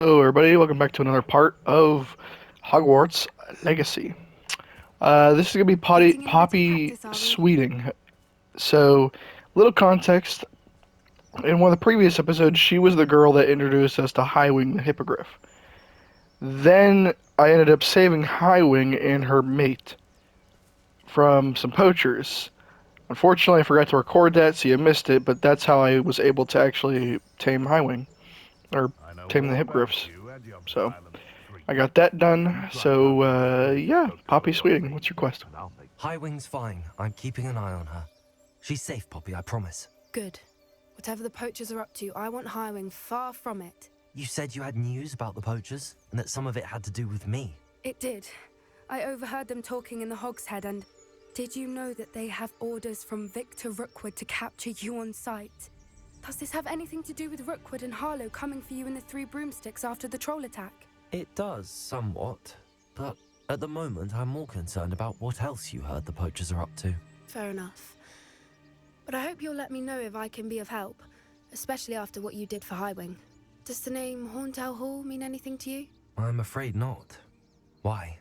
Hello, everybody. Welcome back to another part of Hogwarts Legacy. This is gonna be Getting in ready to Poppy practice, are we? Sweeting. So, little context. In one of the previous episodes, she was the girl that introduced us to Highwing the Hippogriff. Then I ended up saving Highwing and her mate from some poachers. Unfortunately, I forgot to record that, so you missed it. But that's how I was able to actually tame Highwing or I know tame the all about Hippogriffs. you and your So. violent streak. I got that You done. try So, running away with these yeah, poachers Poppy of yours, Sweeting, what's your quest? and I'll make Highwing's fine. I'm keeping an eye on her. She's safe, Poppy, I promise. Good. Whatever the poachers are up to, I want Highwing far from it. You said you had news about the poachers, and that some of it had to do with me. It did. I overheard them talking in the Hogshead, and did you know that they have orders from Victor Rookwood to capture you on sight? Does this have anything to do with Rookwood and Harlow coming for you in the Three Broomsticks after the troll attack? It does, somewhat. But at the moment, I'm more concerned about what else you heard the poachers are up to. Fair enough. But I hope you'll let me know if I can be of help, especially after what you did for Highwing. Does the name Horntown Hall mean anything to you? I'm afraid not. Why?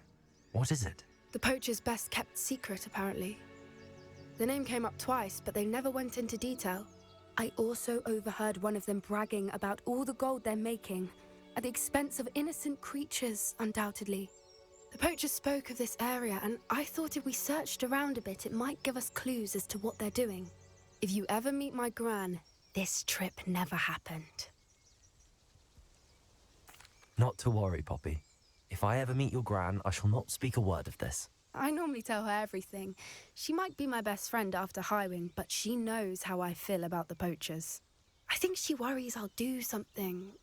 What is it? The poacher's best kept secret, apparently. The name came up twice, but they never went into detail. I also overheard one of them bragging about all the gold they're making, at the expense of innocent creatures, undoubtedly. The poachers spoke of this area, and I thought if we searched around a bit, it might give us clues as to what they're doing. If you ever meet my gran, this trip never happened. Not to worry, Poppy. If I ever meet your gran, I shall not speak a word of this. I normally tell her everything. She might be my best friend after Highwing, but she knows how I feel about the poachers. I think she worries I'll do something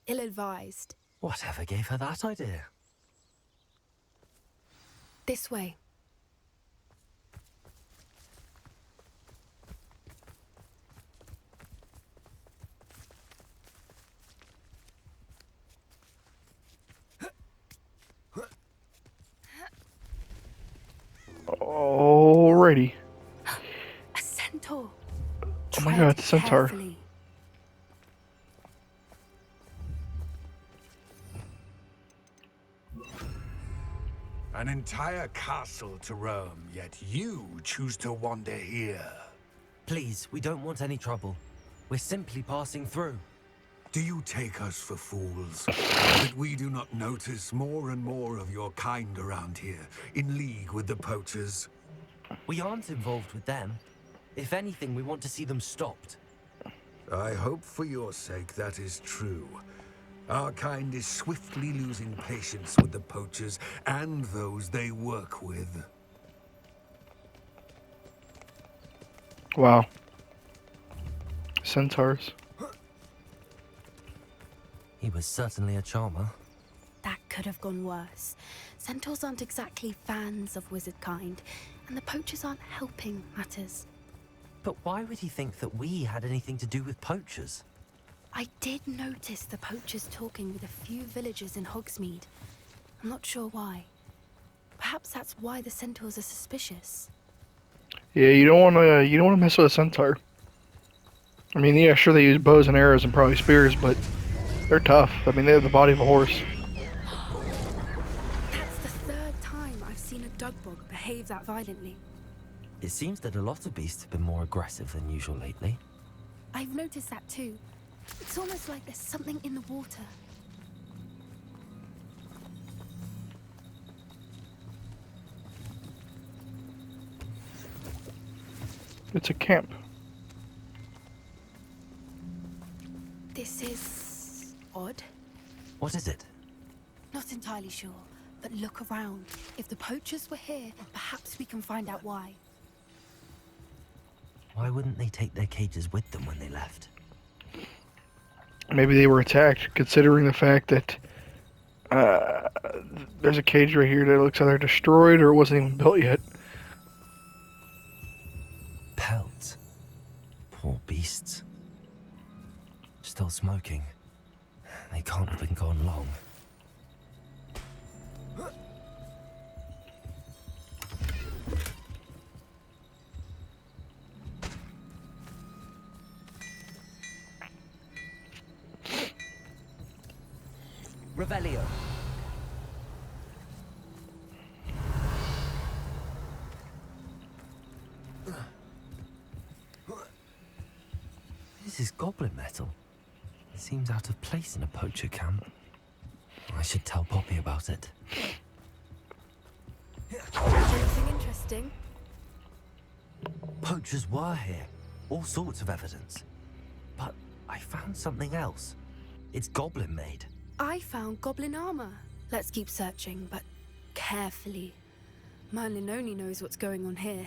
ill-advised. Whatever gave her that idea? This way. Alrighty. A centaur. Oh my god, Tread it's a centaur. carefully. An entire castle to roam, yet you choose to wander here. Please, we don't want any trouble. We're simply passing through. Do you take us for fools? That we do not notice more and more of your kind around here, in league with the poachers? We aren't involved with them. If anything, we want to see them stopped. I hope for your sake that is true. Our kind is swiftly losing patience with the poachers and those they work with. Wow. Centaurs. He was certainly a charmer. That could have gone worse. Centaurs aren't exactly fans of wizard kind, and the poachers aren't helping matters. But why would he think that we had anything to do with poachers? I did notice the poachers talking with a few villagers in Hogsmeade. I'm not sure why. Perhaps that's why the centaurs are suspicious. Yeah, you don't wanna mess with a centaur. I mean, yeah, sure they use bows and arrows and probably spears, but they're tough. I mean, they have the body of a horse. That's the third time I've seen a dugbog behave that violently. It seems that a lot of beasts have been more aggressive than usual lately. I've noticed that too. It's almost like there's something in the water. It's a camp. This is odd. What is it? Not entirely sure, but look around. If the poachers were here, perhaps we can find out why. Why wouldn't they take their cages with them when they left? Maybe they were attacked, considering the fact that there's a cage right here that looks either destroyed or wasn't even built yet. Pelts. Poor beasts. Still smoking. They can't have been gone long. Revelio. This is goblin metal. It seems out of place in a poacher camp. I should tell Poppy about it. Anything interesting? Poachers were here. All sorts of evidence. But I found something else. It's goblin made. I found goblin armor. Let's keep searching, but carefully. Merlin only knows what's going on here.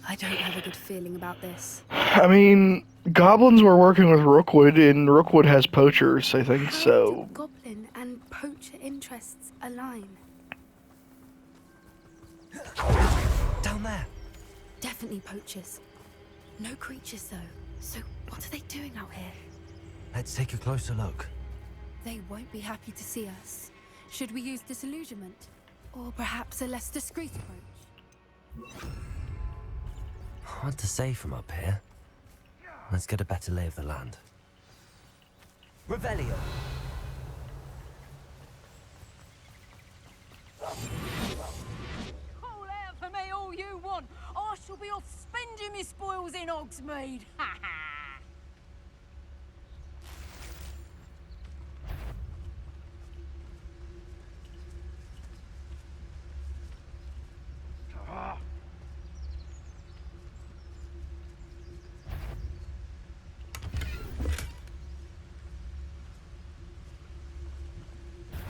I don't have a good feeling about this. I mean, goblins were working with Rookwood, and Rookwood has poachers, I think, How so... do goblin and poacher interests align? Down there. Definitely poachers. No creatures, though. So what are they doing out here? Let's take a closer look. They won't be happy to see us. Should we use disillusionment? Or perhaps a less discreet approach? Hard to say from up here. Let's get a better lay of the land. Revelio. Call out for me all you want. I shall be off spending my spoils in Hogsmeade. Ha ha!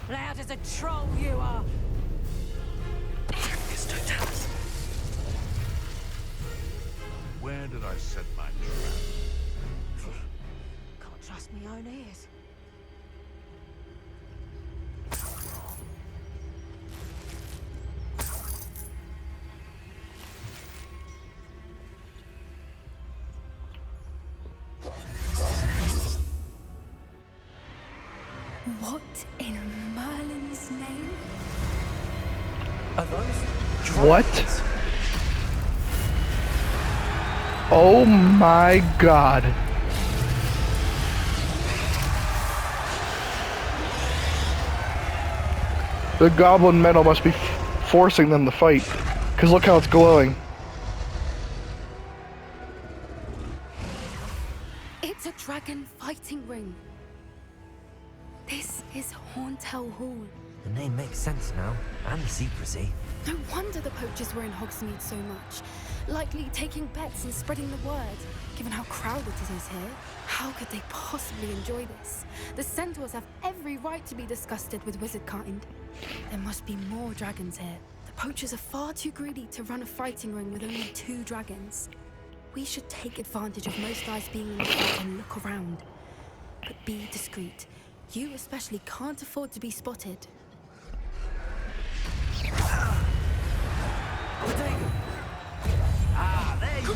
Loud as a troll you are. Where did I set my trap? Can't trust my own ears. What in Merlin's name? Are those What? dragons? Oh my god. The goblin metal must be forcing them to fight. Because look how it's glowing. It's a dragon fighting ring. This is Horntail Hall. The name makes sense now, and the secrecy. No wonder the poachers were in Hogsmeade so much. Likely taking bets and spreading the word, given how crowded it is here. How could they possibly enjoy this? The centaurs have every right to be disgusted with wizard kind. There must be more dragons here. The poachers are far too greedy to run a fighting ring with only 2 dragons. We should take advantage of most eyes being in the fight and look around. But be discreet. You especially can't afford to be spotted. Ah, there you go.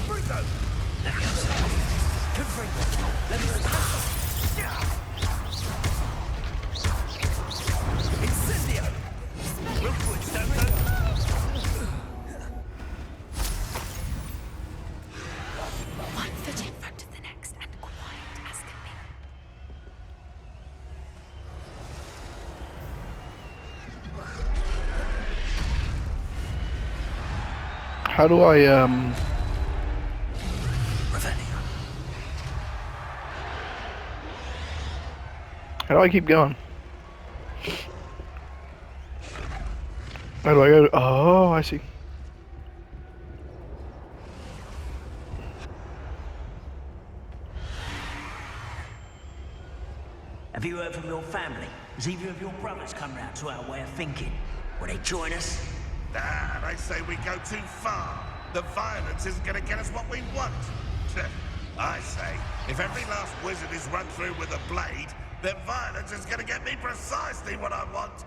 Let me Incendio! Rookwood, Stanton! One foot in front of the next and quiet as can be. How do I, how do I keep going? How do I go? Oh, I see. Have you heard from your family? Has either of your brothers come round to our way of thinking? Will they join us? Nah, they say we go too far. The violence isn't gonna get us what we want. I say, if every last wizard is run through with a blade, then violence is gonna get me precisely what I want.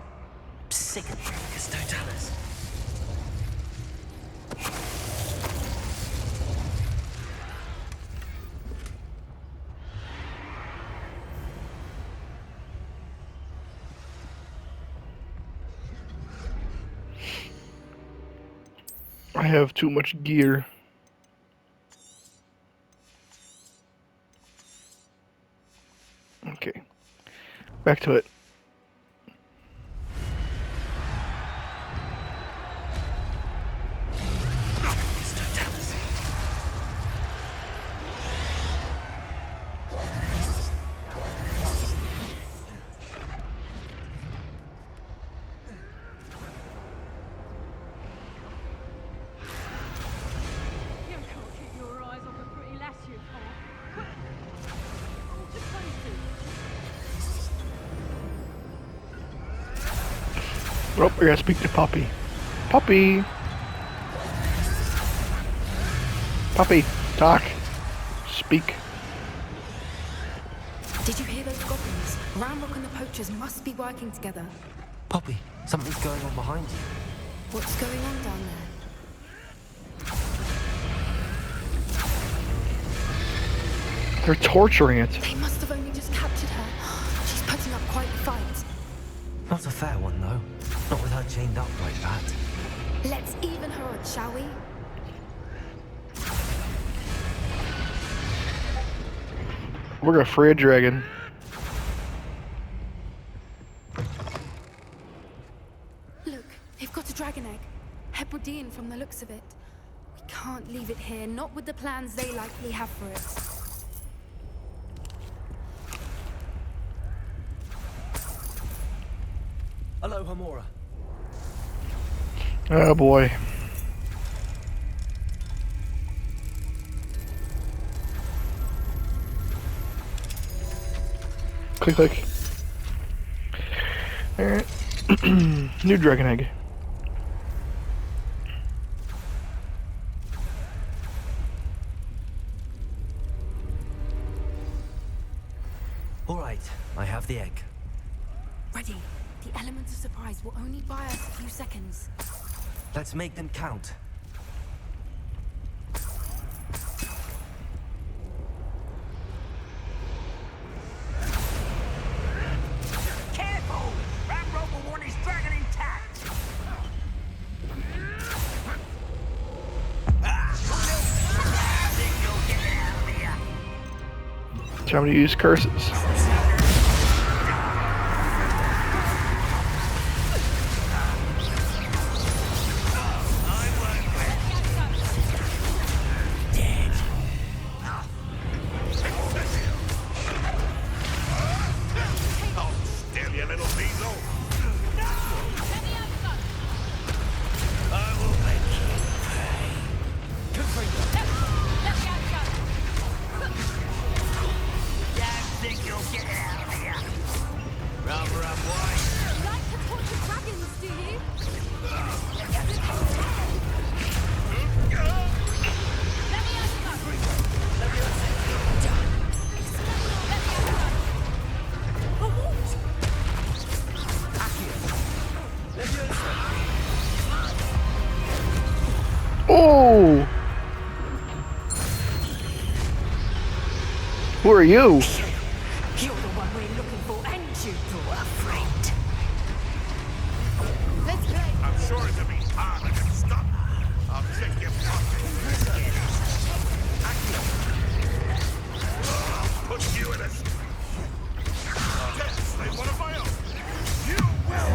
Sick of this, don't tell us. I have too much gear. Okay. Back to it. You can't keep your eyes off a pretty lass, you can't. Oh, just crazy. Oh, I gotta speak to Puppy. Puppy! Puppy, talk. Speak. Did you hear those goblins? Ramrock and the poachers must be working together. Poppy, something's going on behind you. What's going on down there? They're torturing it. They must have only just captured her. She's putting up quite the fight. Not a fair one, though. Not with her chained up like that. Let's even her odds, shall we? We're gonna free a dragon. Look, they've got a dragon egg. Hebridean from the looks of it. We can't leave it here, not with the plans they likely have for it. Hello, Hamora. Oh boy. Click, click. Alright. New dragon egg. All right, I have the egg. Ready. The element of surprise will only buy us a few seconds. Let's make them count. Careful! Ramrock will want his dragon intact! I think you'll get out of here. Time to use curses. Still, you little weasel. I will make you pay. Don't think you'll get out of here. Rather up wide. You like to torture dragons, do you? Oh! Who are you? You're the one we're looking for, and you brought a friend. Let's play. I'm sure it'll be harder to stop. I'll check your pockets. I'll put you in a... Yes, they one of my own. You will...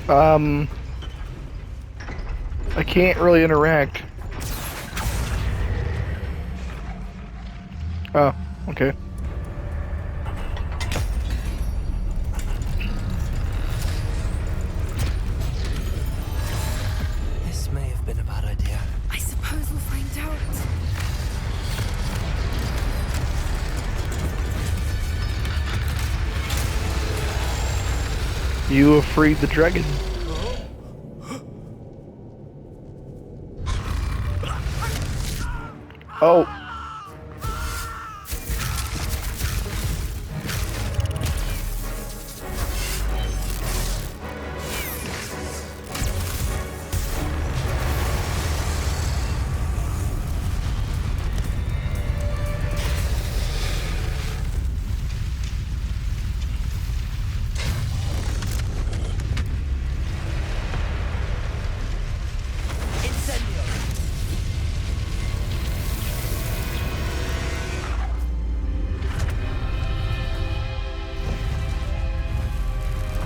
I can't really interact. Oh, okay. This may have been a bad idea. I suppose we'll find out. You have freed the dragon. Oh.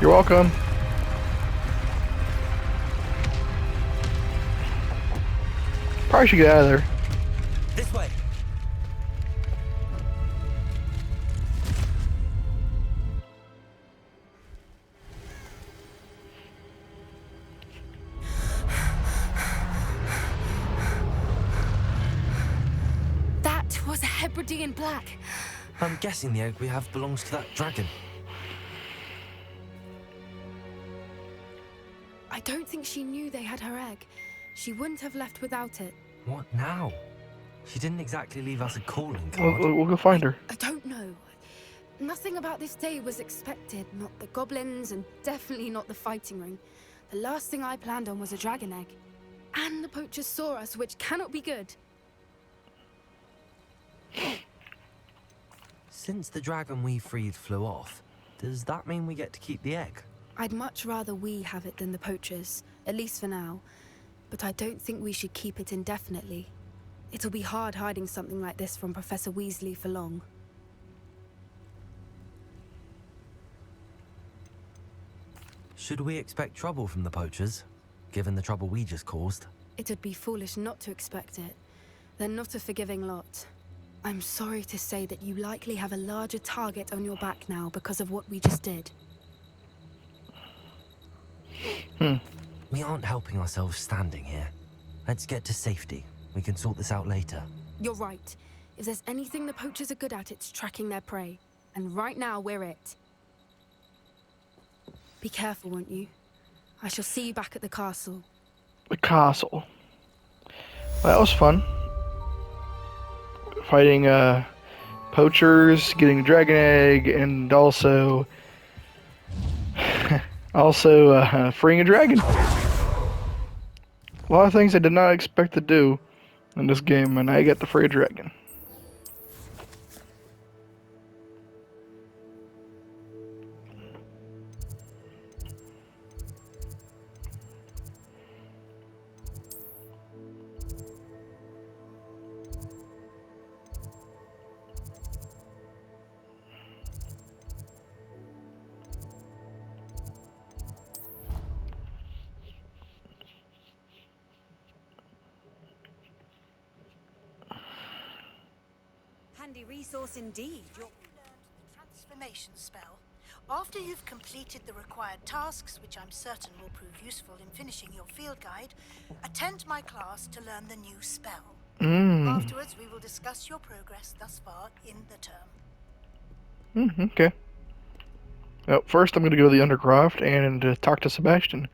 You're welcome. Probably should get out of there. This way. That was a Hebridean black. I'm guessing the egg we have belongs to that dragon. I don't think she knew they had her egg. She wouldn't have left without it. What now? She didn't exactly leave us a calling card. We'll go find her. I don't know. Nothing about this day was expected. Not the goblins, and definitely not the fighting ring. The last thing I planned on was a dragon egg. And the poachers saw us, which cannot be good. Since the dragon we freed flew off, does that mean we get to keep the egg? I'd much rather we have it than the poachers, at least for now. But I don't think we should keep it indefinitely. It'll be hard hiding something like this from Professor Weasley for long. Should we expect trouble from the poachers, given the trouble we just caused? It'd be foolish not to expect it. They're not a forgiving lot. I'm sorry to say that you likely have a larger target on your back now because of what we just did. We aren't helping ourselves standing here. Let's get to safety. We can sort this out later. You're right. If there's anything the poachers are good at, it's tracking their prey. And right now, we're it. Be careful, won't you? I shall see you back at the castle. The castle. That was fun. Fighting poachers, getting a dragon egg, and also freeing a dragon. A lot of things I did not expect to do in this game, and I get to free a dragon. Handy resource indeed. You learned the transformation spell. After you've completed the required tasks, which I'm certain will prove useful in finishing your field guide, attend my class to learn the new spell. Afterwards, we will discuss your progress thus far in the term. Okay. Well, first I'm going to go to the Undercroft and talk to Sebastian.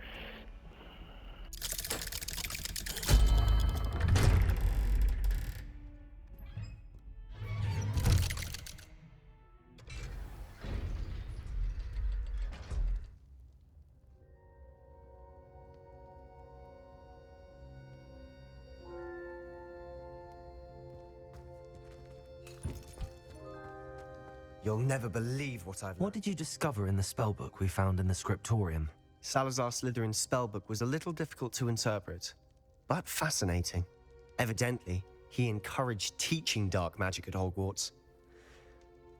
You'll never believe what I've What did you discover in the spellbook we found in the scriptorium? Salazar Slytherin's spellbook was a little difficult to interpret, but fascinating. Evidently, he encouraged teaching dark magic at Hogwarts.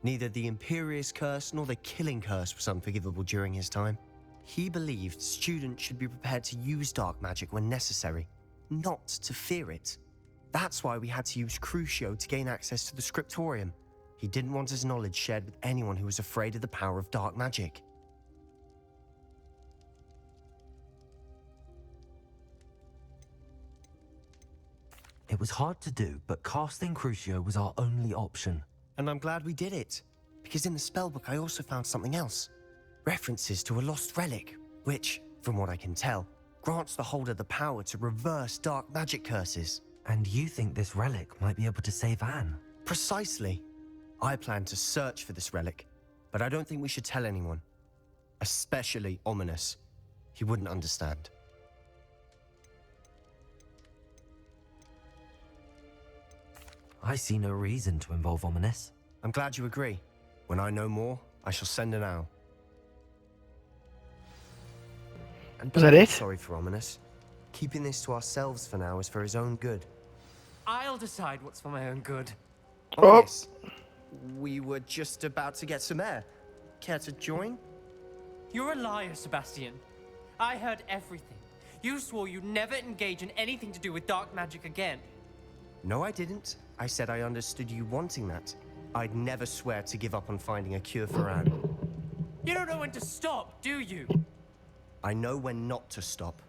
Neither the Imperious Curse nor the Killing Curse was unforgivable during his time. He believed students should be prepared to use dark magic when necessary, not to fear it. That's why we had to use Crucio to gain access to the scriptorium. He didn't want his knowledge shared with anyone who was afraid of the power of dark magic. It was hard to do, but casting Crucio was our only option. And I'm glad we did it, because in the spellbook I also found something else. References to a lost relic, which, from what I can tell, grants the holder the power to reverse dark magic curses. And you think this relic might be able to save Anne? Precisely. I plan to search for this relic, but I don't think we should tell anyone. Especially Ominous. He wouldn't understand. I see no reason to involve Ominous. I'm glad you agree. When I know more, I shall send an owl. And Was that don't be it? Sorry for Ominous. Keeping this to ourselves for now is for his own good. I'll decide what's for my own good. Oh. Ominous, we were just about to get some air. Care to join? You're a liar, Sebastian. I heard everything. You swore you'd never engage in anything to do with dark magic again. No, I didn't. I said I understood you wanting that. I'd never swear to give up on finding a cure for Anne. You don't know when to stop, do you? I know when not to stop.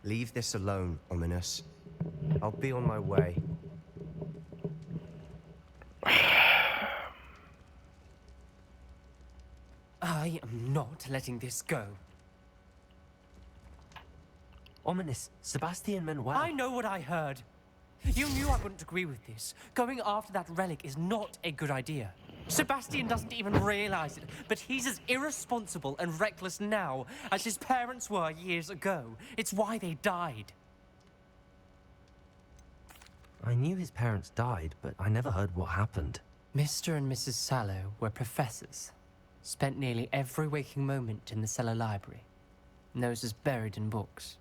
Leave this alone, Ominous. I'll be on my way. I am not letting this go. Ominous, Sebastian meant well. I know what I heard. You knew I wouldn't agree with this. Going after that relic is not a good idea. Sebastian doesn't even realize it, but he's as irresponsible and reckless now as his parents were years ago. It's why they died. I knew his parents died, but I never heard what happened. Mr. and Mrs. Sallow were professors. Spent nearly every waking moment in the cellar library. Noses buried in books.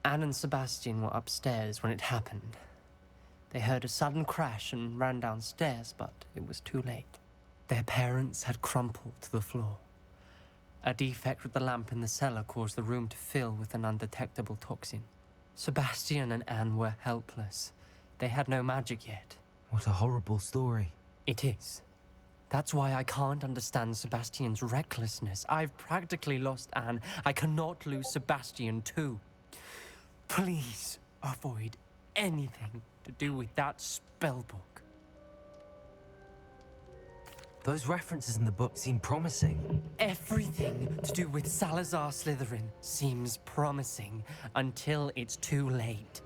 Anne and Sebastian were upstairs when it happened. They heard a sudden crash and ran downstairs, but it was too late. Their parents had crumpled to the floor. A defect with the lamp in the cellar caused the room to fill with an undetectable toxin. Sebastian and Anne were helpless. They had no magic yet. What a horrible story. It is. That's why I can't understand Sebastian's recklessness. I've practically lost Anne. I cannot lose Sebastian too. Please avoid anything to do with that spellbook. Those references in the book seem promising. Everything to do with Salazar Slytherin seems promising until it's too late.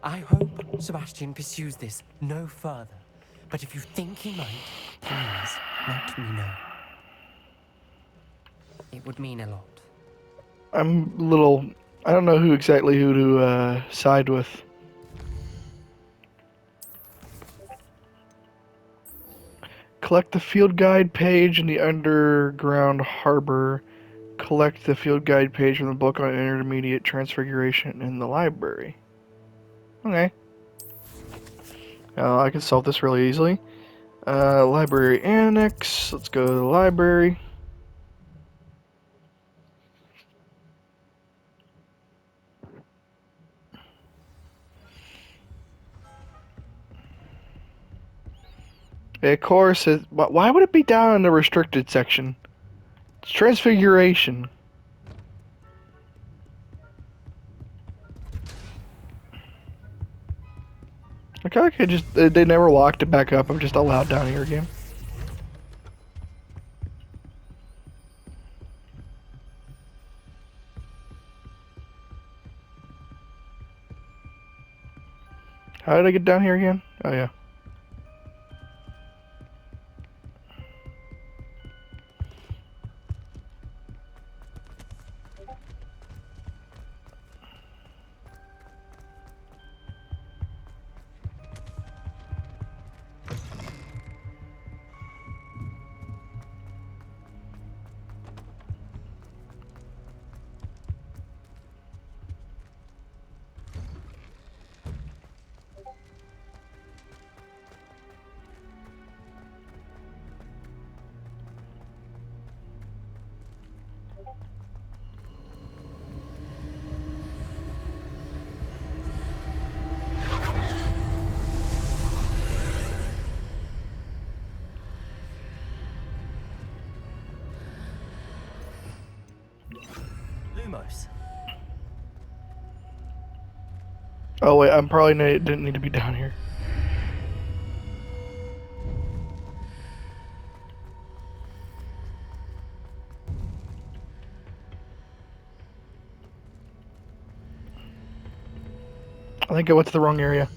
I hope Sebastian pursues this no further. But if you think he might, please let me know. It would mean a lot. I'm a little... I don't know who to side with. Collect the field guide page in the underground harbor. Collect the field guide page from the book on intermediate transfiguration in the library. Okay. I can solve this really easily. Library annex. Let's go to the library. Of course, why would it be down in the restricted section? It's transfiguration. I kind of just, they never locked it back up. I'm just allowed down here again. How did I get down here again? Oh yeah. Lumos. Oh wait, I'm probably didn't need to be down here. I think I went to the wrong area.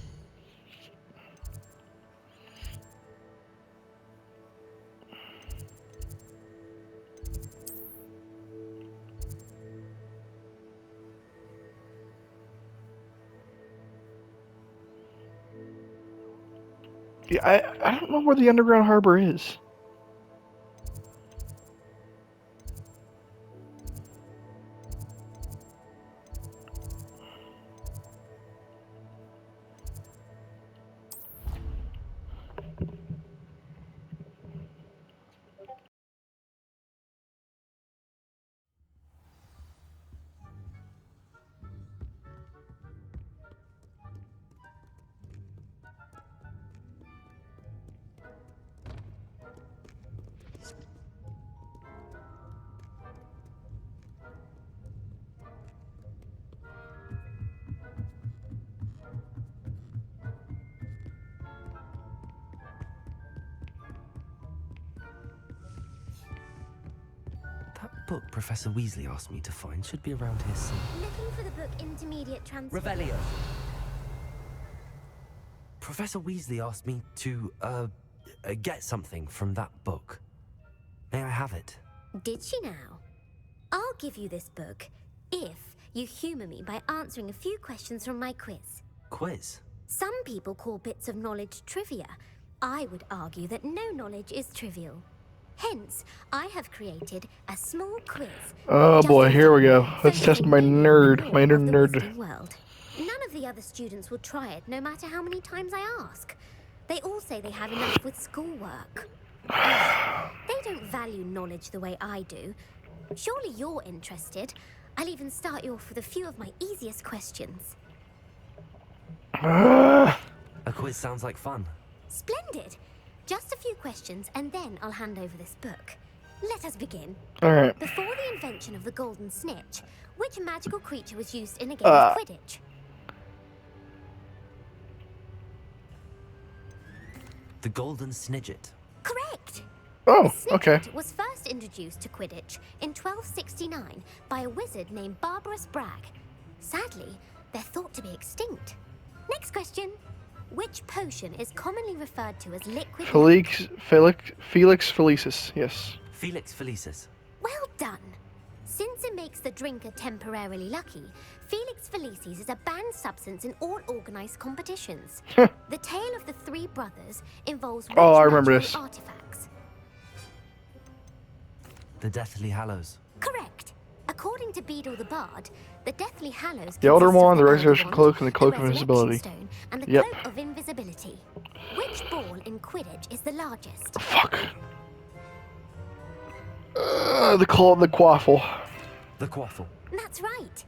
Yeah, I don't know where the underground harbor is. That book Professor Weasley asked me to find should be around here somewhere. Looking for the book Intermediate Transfer. Revelio. Professor Weasley asked me to, get something from that book. May I have it? Did she now? I'll give you this book if you humour me by answering a few questions from my quiz. Quiz? Some people call bits of knowledge trivia. I would argue that no knowledge is trivial. Hence, I have created a small quiz. Oh boy, here we go. Let's test my inner of the nerd. Wizarding world. None of the other students will try it, no matter how many times I ask. They all say they have enough with schoolwork. They don't value knowledge the way I do. Surely you're interested. I'll even start you off with a few of my easiest questions. A quiz sounds like fun. Splendid! Just a few questions, and then I'll hand over this book. Let us begin. Alright. Before the invention of the golden snitch, which magical creature was used in a game of Quidditch? The Golden Snidget. Correct! Oh, The okay. Snidget was first introduced to Quidditch in 1269 by a wizard named Barbarous Bragg. Sadly, they're thought to be extinct. Next question. Which potion is commonly referred to as liquid Felix Felicis, yes. Felix Felicis. Well done. Since it makes the drinker temporarily lucky, Felix Felicis is a banned substance in all organized competitions. The tale of the three brothers involves which Oh, I remember magical this. artifacts? The Deathly Hallows. Correct. According to Beedle the Bard, the Deathly Hallows The Elder consist of Wand, the Elder Resurrection Wand, Cloak, and the Cloak of Resurrection Invisibility. Stone, and the Yep. Cloak of Invisibility. Which ball in Quidditch is the largest? Fuck. The quaffle. The Quaffle. That's right.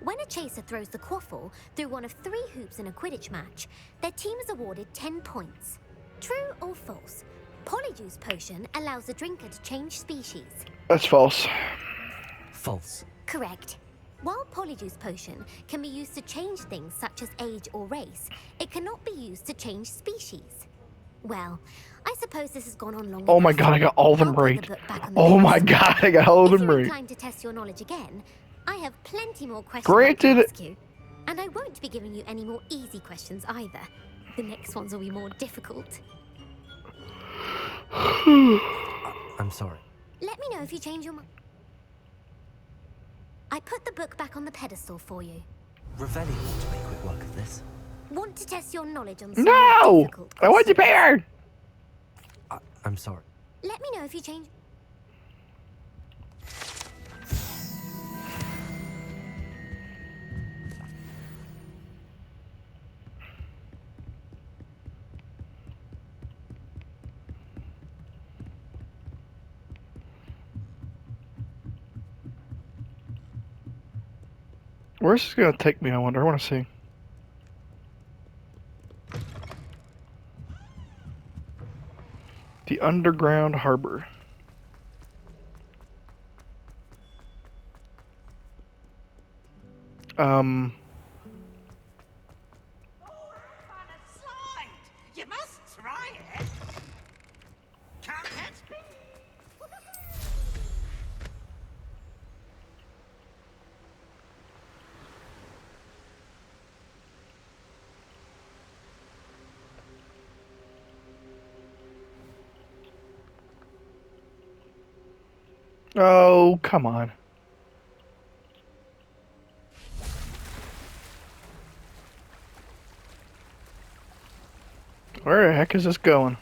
When a chaser throws the quaffle through one of 3 hoops in a Quidditch match, their team is awarded 10 points. True or false? Polyjuice potion allows the drinker to change species. That's false. False. Correct. While Polyjuice potion can be used to change things such as age or race, it cannot be used to change species. Well, I suppose this has gone on long Oh my enough. god, I got all of them I'll put right. the book back on the Oh my desk. god, I got all of If them you're right. inclined to test your knowledge again, I have plenty more questions Granted- to ask you. And I won't be giving you any more easy questions either. The next ones will be more difficult. I'm sorry. Let me know if you change your mind. I put the book back on the pedestal for you. Revelio ought to make quick work of this. Want to test your knowledge on some No! more difficult I want to questions? bear! I'm sorry. Let me know if you change. Where's this gonna take me, I wonder? I wanna see. The underground harbor. Um, You must try it. Can't catch me. oh, come on. Where the heck is this going?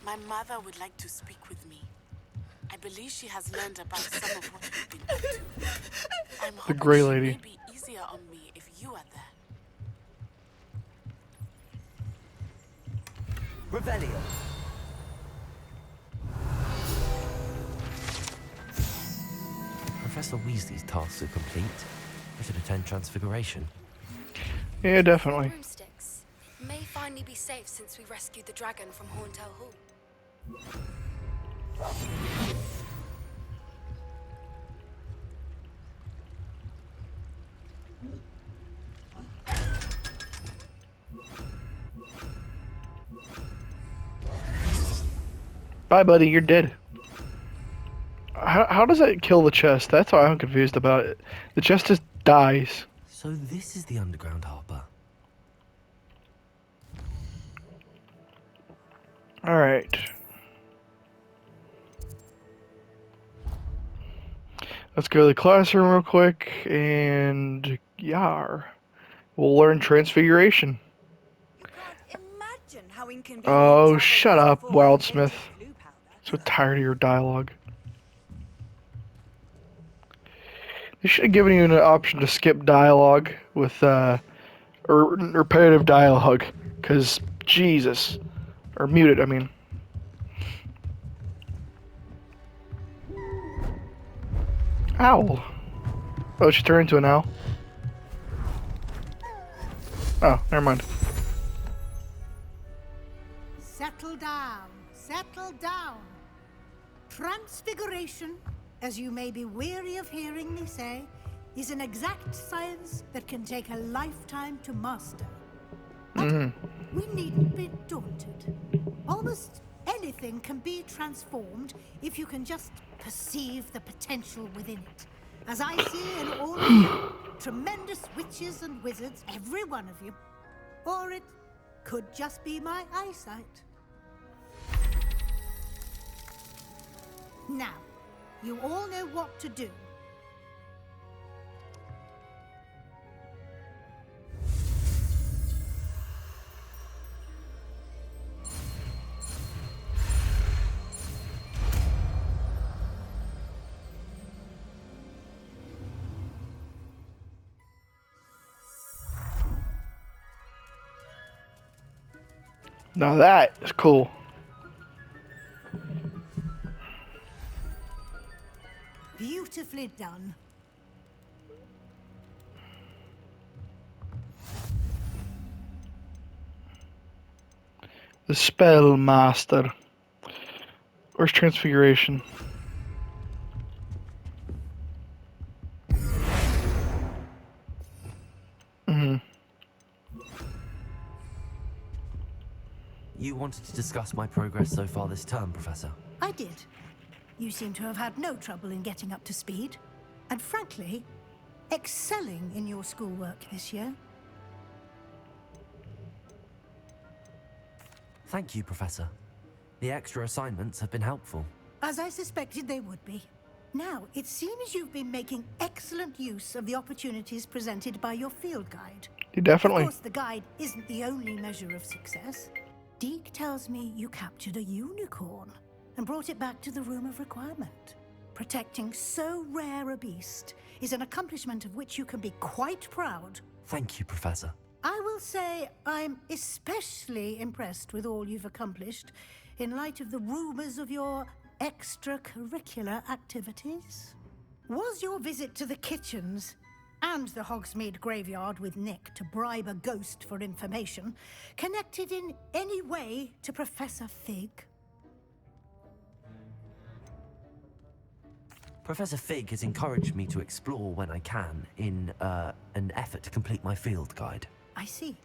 My mother would like to speak with me. I believe she has learned about some of what you've been up to. I'm The hoping Grey she Lady. may be easier on me if you are there. Revelio. Professor Weasley's tasks are complete. I should attend Transfiguration. Yeah, definitely. Broomsticks may finally be safe since we rescued the dragon from Horntail Hall. Bye, buddy. You're dead. How does that kill the chest? That's what I'm confused about it. The chest just dies. So this is the underground harbour. Alright. Let's go to the classroom real quick, and yar. We'll learn Transfiguration. You can't imagine how inconvenient Oh, travel shut was up, before I Wildsmith. invented blue powder. So tired of your dialogue. They should have given you an option to skip dialogue with, or repetitive dialogue. Because, Jesus. Or mute it, I mean. Owl. Oh, she turned into an owl. Oh, never mind. Settle down. Settle down. Transfiguration, as you may be weary of hearing me say, is an exact science that can take a lifetime to master. But we needn't be daunted. Almost anything can be transformed if you can just perceive the potential within it. As I see in all of you, tremendous witches and wizards, every one of you. Or it could just be my eyesight. Now, you all know what to do. Now that is cool. Beautifully done. The Spell Master. Where's Transfiguration? You wanted to discuss my progress so far this term, Professor? I did. You seem to have had no trouble in getting up to speed. And frankly, excelling in your schoolwork this year. Thank you, Professor. The extra assignments have been helpful. As I suspected they would be. Now, it seems you've been making excellent use of the opportunities presented by your field guide. Definitely. Of course, the guide isn't the only measure of success. Deke tells me you captured a unicorn and brought it back to the Room of Requirement. Protecting so rare a beast is an accomplishment of which you can be quite proud. Thank you, Professor. I will say I'm especially impressed with all you've accomplished in light of the rumors of your extracurricular activities. Was your visit to the kitchens and the Hogsmeade graveyard with Nick to bribe a ghost for information, connected in any way to Professor Fig? Professor Fig has encouraged me to explore when I can in an effort to complete my field guide. I see.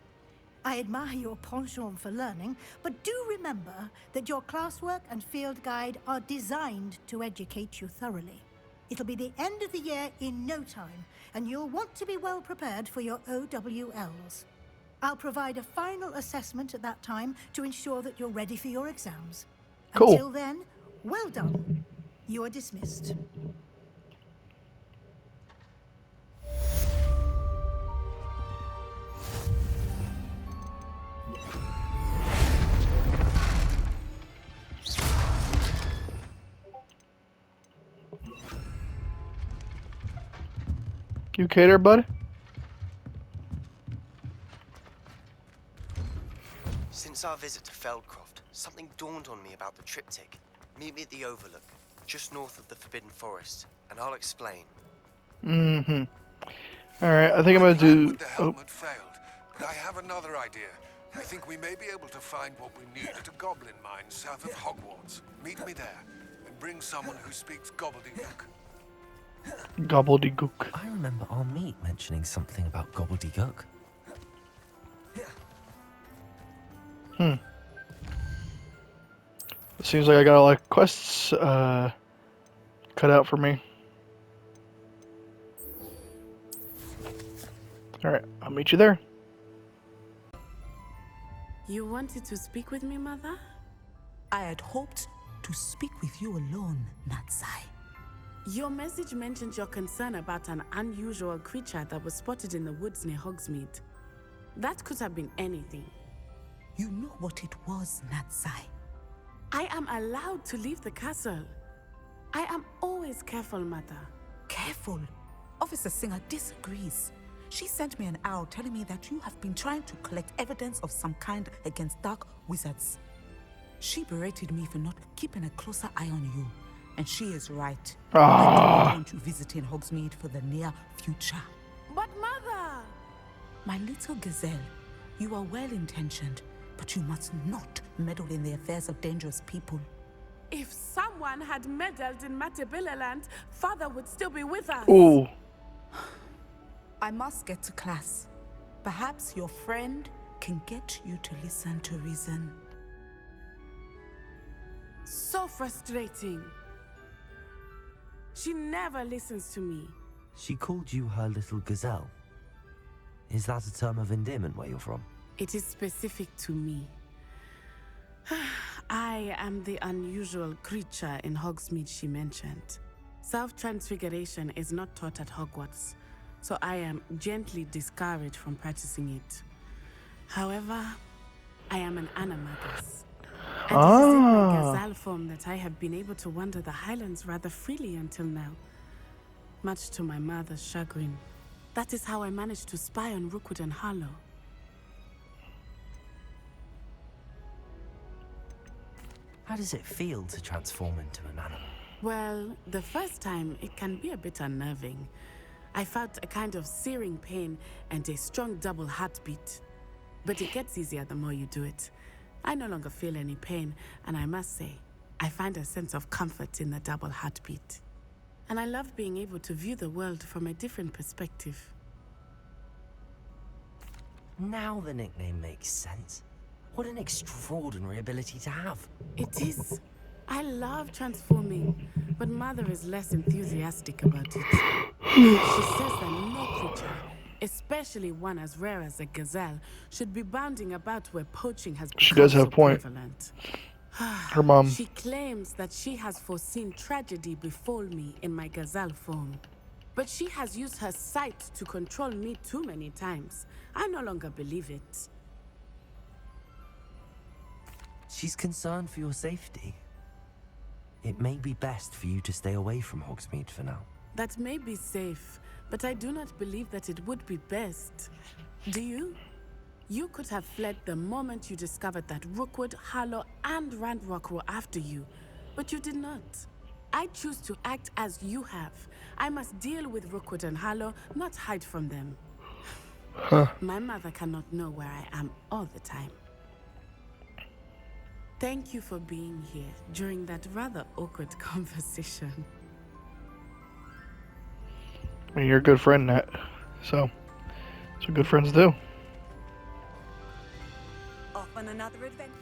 I admire your penchant for learning, but do remember that your classwork and field guide are designed to educate you thoroughly. It'll be the end of the year in no time, and you'll want to be well prepared for your OWLs. I'll provide a final assessment at that time to ensure that you're ready for your exams. Cool. Until then, well done. You are dismissed. You okay there, bud? Since our visit to Feldcroft, something dawned on me about the triptych. Meet me at the Overlook, just north of the Forbidden Forest, and I'll explain. Mm-hmm. Alright, I think I'm gonna do... The helmet failed, but I have another idea. I think we may be able to find what we need at a goblin mine south of Hogwarts. Meet me there, and bring someone who speaks gobbledygook. Gobbledygook. I remember our meet mentioning something about gobbledygook. It seems like I got a lot of quests cut out for me. Alright, I'll meet you there. You wanted to speak with me, Mother? I had hoped to speak with you alone, Natsai. Your message mentioned your concern about an unusual creature that was spotted in the woods near Hogsmeade. That could have been anything. You know what it was, Natsai. I am allowed to leave the castle. I am always careful, Mother. Careful? Officer Singer disagrees. She sent me an owl telling me that you have been trying to collect evidence of some kind against dark wizards. She berated me for not keeping a closer eye on you. And she is right. I don't want you visiting Hogsmeade for the near future. But Mother! My little gazelle, you are well-intentioned, but you must not meddle in the affairs of dangerous people. If someone had meddled in Matabeleland, Father would still be with us. Ooh. I must get to class. Perhaps your friend can get you to listen to reason. So frustrating. She never listens to me. She called you her little gazelle. Is that a term of endearment where you're from? It is specific to me. I am the unusual creature in Hogsmeade she mentioned. Self-transfiguration is not taught at Hogwarts, so I am gently discouraged from practicing it. However, I am an animagus. And it is in my gazelle form that I have been able to wander the Highlands rather freely until now. Much to my mother's chagrin. That is how I managed to spy on Rookwood and Harlow. How does it feel to transform into an animal? Well, the first time it can be a bit unnerving. I felt a kind of searing pain and a strong double heartbeat. But it gets easier the more you do it. I no longer feel any pain, and I must say, I find a sense of comfort in the double heartbeat. And I love being able to view the world from a different perspective. Now the nickname makes sense. What an extraordinary ability to have. It is. I love transforming, but Mother is less enthusiastic about it. She says that no creature, especially one as rare as a gazelle, should be bounding about where poaching has become She does have so a point. prevalent. Her mom. She claims that she has foreseen tragedy befall me in my gazelle form. But she has used her sight to control me too many times. I no longer believe it. She's concerned for your safety. It may be best for you to stay away from Hogsmeade for now. That may be safe, but I do not believe that it would be best. Do you? You could have fled the moment you discovered that Rookwood, Harlow, and Randrock were after you, but you did not. I choose to act as you have. I must deal with Rookwood and Harlow, not hide from them. Huh. My mother cannot know where I am all the time. Thank you for being here during that rather awkward conversation. I mean, you're a good friend, Nat. So, that's what good friends do. Off on another adventure.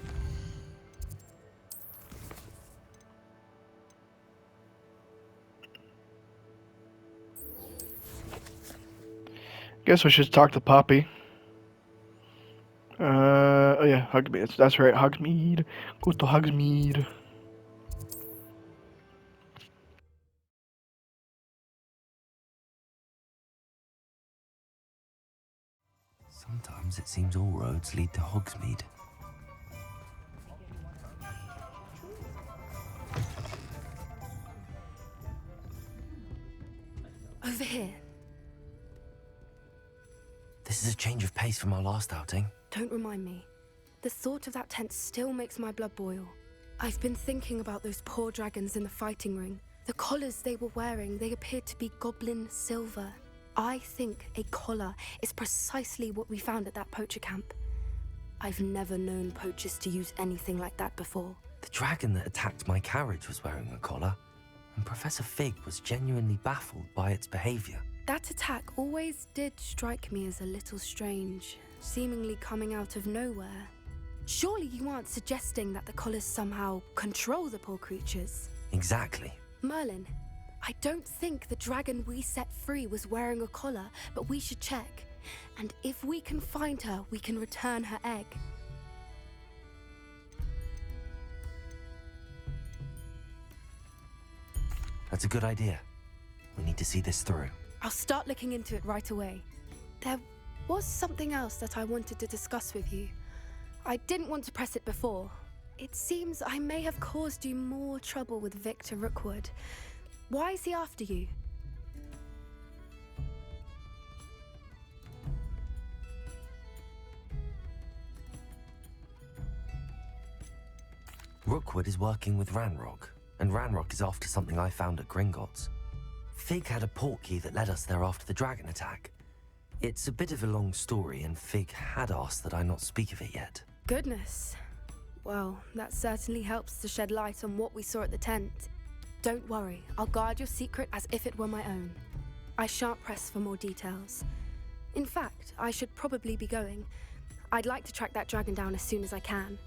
Guess we should talk to Poppy. Oh yeah, Hogsmeade. That's right, Hogsmeade. Go to Hogsmeade. Sometimes it seems all roads lead to Hogsmeade. Over here. This is a change of pace from our last outing. Don't remind me. The thought of that tent still makes my blood boil. I've been thinking about those poor dragons in the fighting ring. The collars they were wearing, they appeared to be goblin silver. I think a collar is precisely what we found at that poacher camp. I've never known poachers to use anything like that before. The dragon that attacked my carriage was wearing a collar, and Professor Fig was genuinely baffled by its behavior. That attack always did strike me as a little strange, seemingly coming out of nowhere. Surely you aren't suggesting that the collars somehow control the poor creatures? Exactly. Merlin, I don't think the dragon we set free was wearing a collar, but we should check. And if we can find her, we can return her egg. That's a good idea. We need to see this through. I'll start looking into it right away. There was something else that I wanted to discuss with you. I didn't want to press it before. It seems I may have caused you more trouble with Victor Rookwood. Why is he after you? Rookwood is working with Ranrock, and Ranrock is after something I found at Gringotts. Fig had a portkey that led us there after the dragon attack. It's a bit of a long story, and Fig had asked that I not speak of it yet. Goodness. Well, that certainly helps to shed light on what we saw at the tent. Don't worry, I'll guard your secret as if it were my own. I shan't press for more details. In fact, I should probably be going. I'd like to track that dragon down as soon as I can.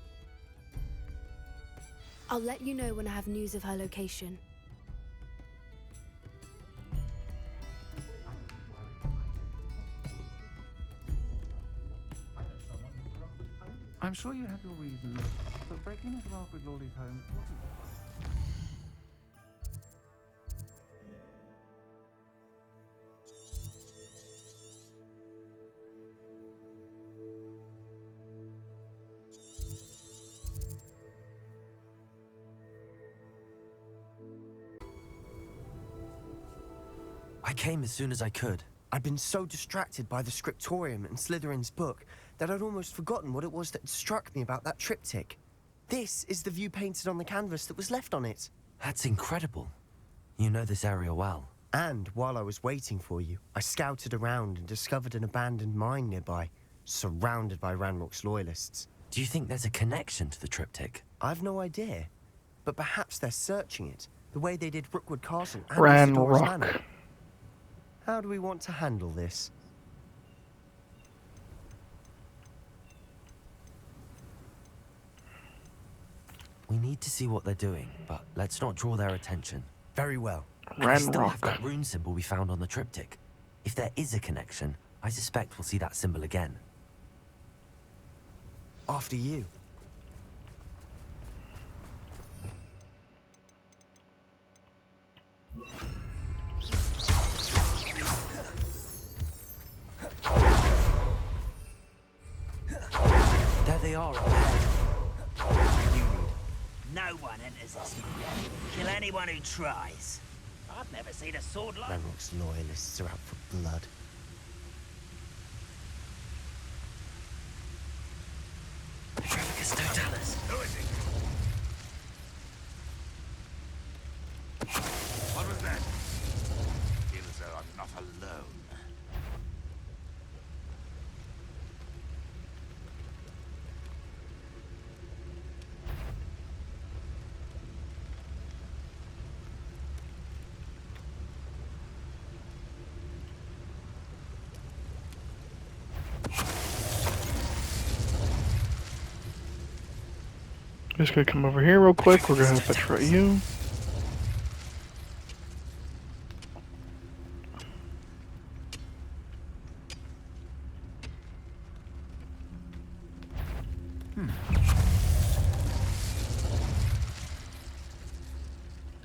I'll let you know when I have news of her location. I'm sure you have your reasons, but breaking into Alfred Lawley's home wasn't... I came as soon as I could. I'd been so distracted by the scriptorium and Slytherin's book that I'd almost forgotten what it was that struck me about that triptych. This is the view painted on the canvas that was left on it. That's incredible. You know this area well. And while I was waiting for you, I scouted around and discovered an abandoned mine nearby, surrounded by Ranrock's loyalists. Do you think there's a connection to the triptych? I've no idea, but perhaps they're searching it, the way they did Rookwood Castle and Ranrock Manor. How do we want to handle this? We need to see what they're doing, but let's not draw their attention. Very well. I still have that rune symbol we found on the triptych. If there is a connection, I suspect we'll see that symbol again. After you. There they are up ahead. No one enters this mine. Kill anyone who tries. I've never seen a sword like... Ranrock's loyalists are out for blood. Trevicus Totalis. Who is it? What was that? Just gonna come over here real quick. We're gonna fetch right you.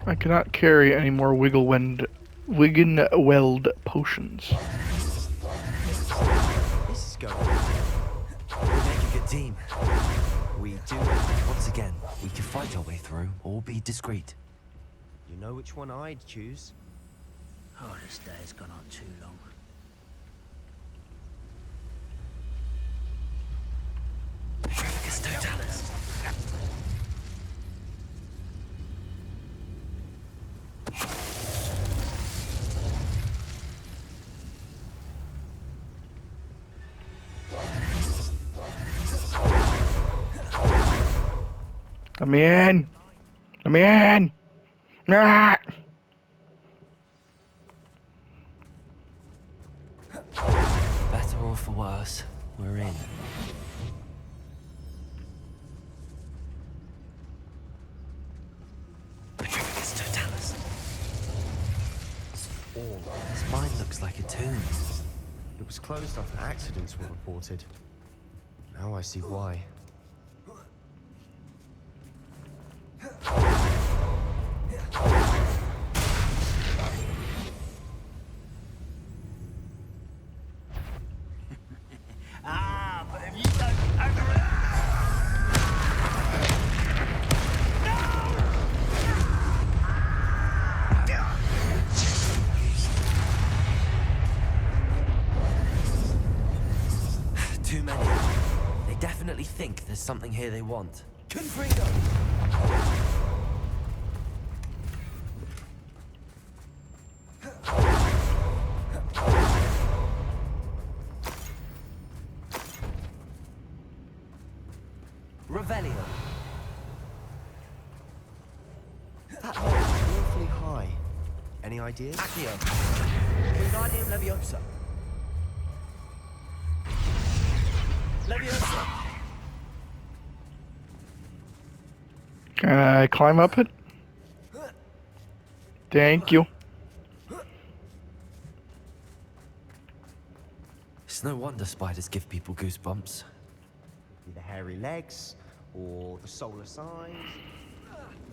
I cannot carry any more Wiggenweld potions. This is going. We make a good team. We do. Once again, we can fight our way through or be discreet. You know which one I'd choose? Oh, this day has gone on too long. Totalis. Let me in! Let me in! Ah! Better or for worse, we're in. Totalis. This mine looks like a tomb. It was closed after accidents were reported. Now I see why. But if you don't Too many. They definitely think there's something here they want. Confringo! Revelio. That ledge is awfully high. Any ideas? Accio. Wingardium Leviosa. Leviosa. Can I climb up it? Thank you. It's no wonder spiders give people goosebumps. The hairy legs, or the solar signs,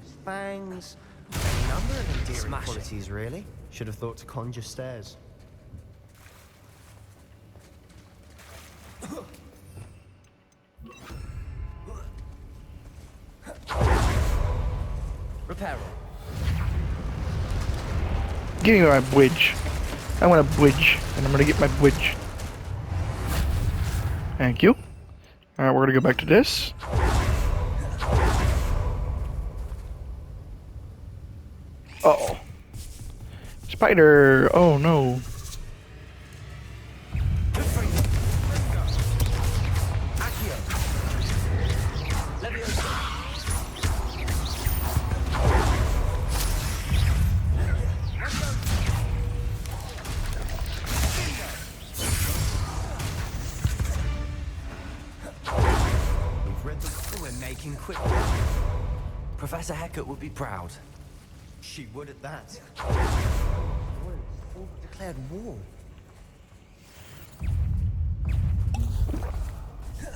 the fangs. A number of endearing Smash it. qualities, really. Should have thought to conjure stairs. Reparo. Give me my bridge. I want a bridge, and I'm gonna get my bridge. Thank you. Alright, we're gonna go back to this. Uh-oh. Spider! Oh no. We're making quick. Professor Hecat would be proud. She would at that. Declared war.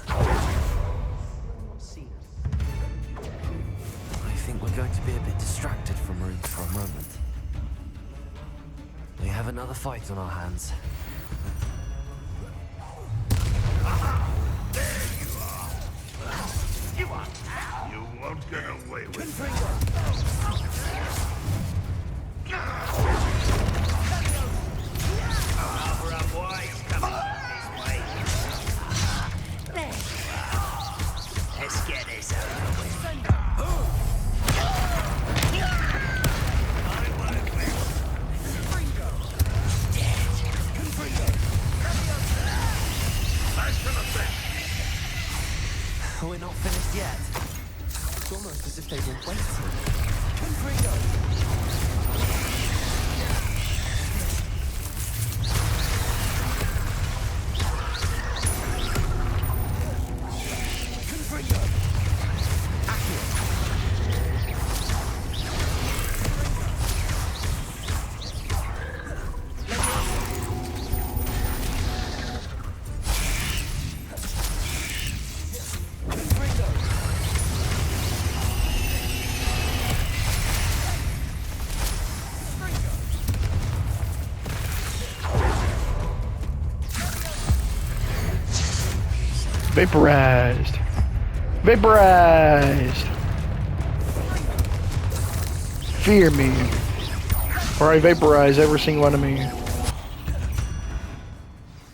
I think we're going to be a bit distracted from runes for a moment. We have another fight on our hands. You won't get away with Let's get this over with. We're not finished yet. It's almost as if they were waiting. Vaporized. Vaporized. Fear me, or I vaporize every single enemy.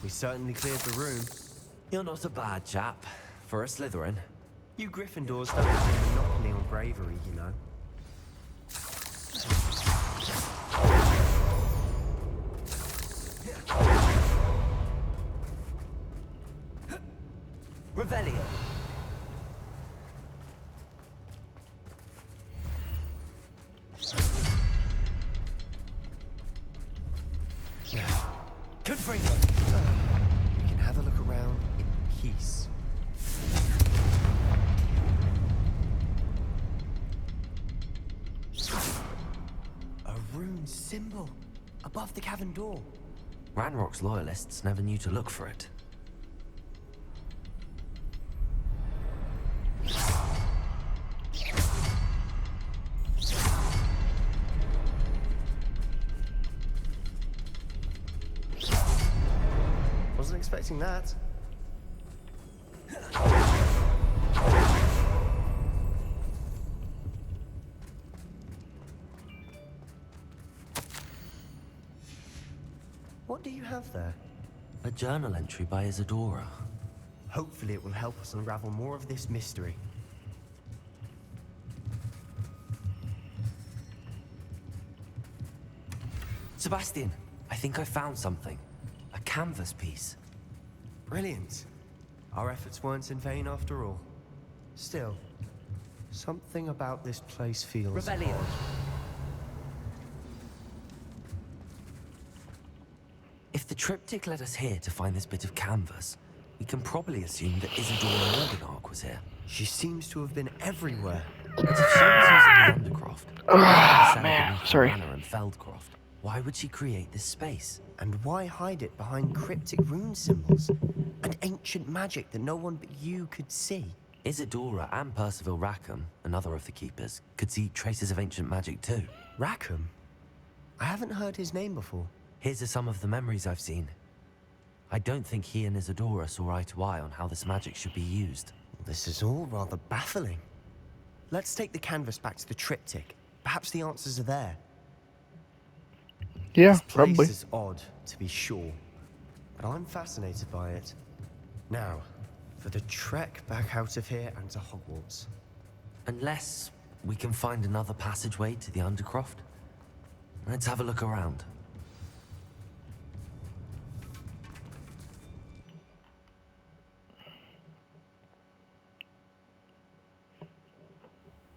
We certainly cleared the room. You're not a bad chap for a Slytherin. You Gryffindors don't have a monopoly on bravery, you know. Revelio. Confringo. We can have a look around in peace. A rune symbol above the cavern door. Ranrock's loyalists never knew to look for it. Wasn't expecting that. What do you have there? A journal entry by Isadora. Hopefully it will help us unravel more of this mystery. Sebastian, I think I found something. A canvas piece. Brilliant. Our efforts weren't in vain after all. Still, something about this place feels Revelio. odd. If the triptych led us here to find this bit of canvas, we can probably assume that Isadora Morganark was here. She seems to have been everywhere. But if she was using the Undercroft, Man, sorry. Manor and Feldcroft, why would she create this space? And why hide it behind cryptic rune symbols and ancient magic that no one but you could see? Isadora and Percival Rackham, another of the Keepers, could see traces of ancient magic too. Rackham? I haven't heard his name before. Here are some of the memories I've seen. I don't think he and Isadora saw eye to eye on how this magic should be used. This is all rather baffling. Let's take the canvas back to the triptych. Perhaps the answers are there. Yeah, this place probably. is odd, to be sure, but I'm fascinated by it. Now, for the trek back out of here and to Hogwarts. Unless we can find another passageway to the Undercroft. Let's have a look around.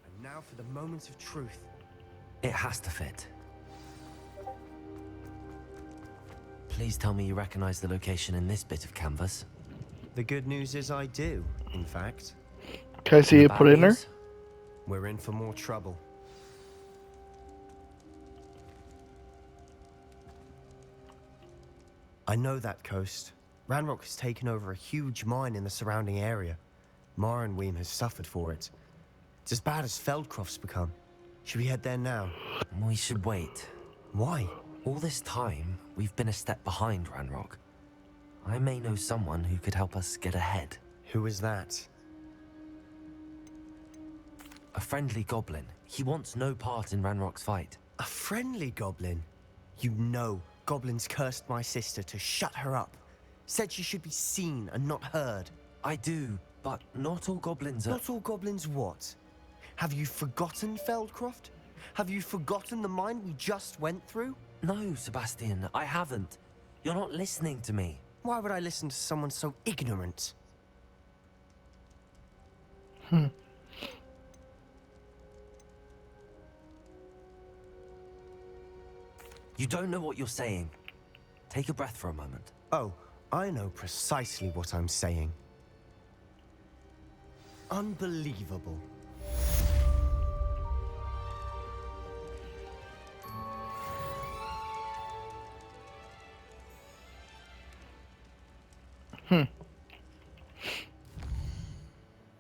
And now for the moment of truth. It has to fit. Please tell me you recognize the location in this bit of canvas. The good news is I do, in fact. Can I see it put in there? We're in for more trouble. I know that coast. Ranrock has taken over a huge mine in the surrounding area. Marrenweem has suffered for it. It's as bad as Feldcroft's become. Should we head there now? We should wait. Why? All this time, we've been a step behind Ranrock. I may know someone who could help us get ahead. Who is that? A friendly goblin. He wants no part in Ranrock's fight. A friendly goblin? You know, goblins cursed my sister to shut her up. Said she should be seen and not heard. I do, but not all goblins are... Not all goblins what? Have you forgotten Feldcroft? Have you forgotten the mine we just went through? No, Sebastian, I haven't. You're not listening to me. Why would I listen to someone so ignorant? You don't know what you're saying. Take a breath for a moment. Oh, I know precisely what I'm saying. Unbelievable.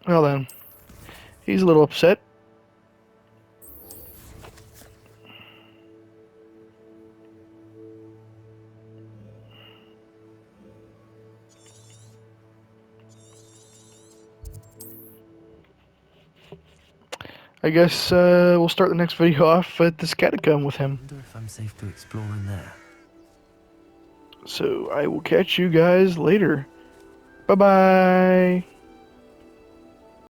Well then, he's a little upset. I guess we'll start the next video off at this catacomb with him. I wonder if I'm safe to explore in there. So I will catch you guys later. Bye-bye.